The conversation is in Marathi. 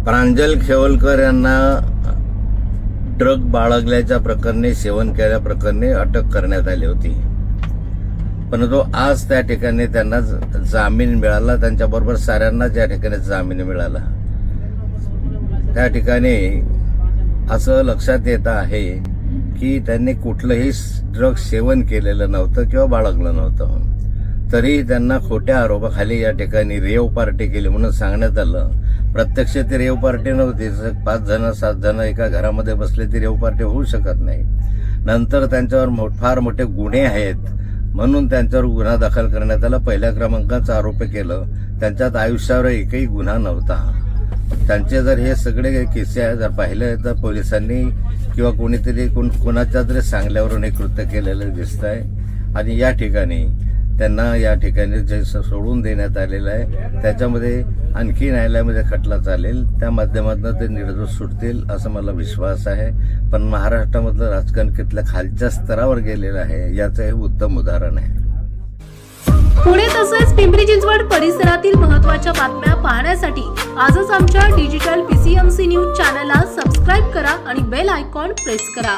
प्रांजल खेवलकर यांना ड्रग बाळगल्याच्या प्रकरणी, सेवन केल्याप्रकरणी अटक करण्यात आली होती. परंतु आज त्या ठिकाणी त्यांना जामीन मिळाला. त्यांच्याबरोबर साऱ्यांनाच या ठिकाणी जामीन मिळाला. त्या ठिकाणी असं लक्षात येत आहे की त्यांनी कुठलंही ड्रग सेवन केलेलं नव्हतं किंवा बाळगलं नव्हतं. तरीही त्यांना खोट्या आरोपाखाली या ठिकाणी रेव पार्टी केली म्हणून सांगण्यात आलं. प्रत्यक्ष ती रेव पार्टी नव्हती. 5 जण 7 जण एका घरामध्ये बसले ती रेव पार्टी होऊ शकत नाही. नंतर त्यांच्यावर फार मोठे गुन्हे आहेत म्हणून त्यांच्यावर गुन्हा दाखल करण्यात आला. पहिल्या क्रमांकाचा आरोप केलं. त्यांच्यात आयुष्यावर एकही गुन्हा नव्हता. त्यांचे जर हे सगळे किस्से जर पाहिले तर पोलिसांनी किंवा कोणीतरी कोणाच्या तरी सांगल्यावरून हे कृत्य केलेलं दिसत आहे. आणि या ठिकाणी त्यांना या ठिकाणी जे सोडून देण्यात आलेलं आहे त्याच्यामध्ये आणखी न्यायालयामध्ये खटला चालेल. त्या माध्यमातून ते निर्दोष सुटतील असं मला विश्वास आहे. पण महाराष्ट्रामधलं राजकारण कितल्या खालच्या स्तरावर गेलेलं आहे याचं हे उत्तम उदाहरण आहे. पुणे तसेच पिंपरी चिंचवड परिसरातील महत्त्वाच्या बातम्या पाहण्यासाठी आजच आमच्या डिजिटल PCMC न्यूज चॅनलला सबस्क्राईब करा आणि बेल आयकॉन प्रेस करा.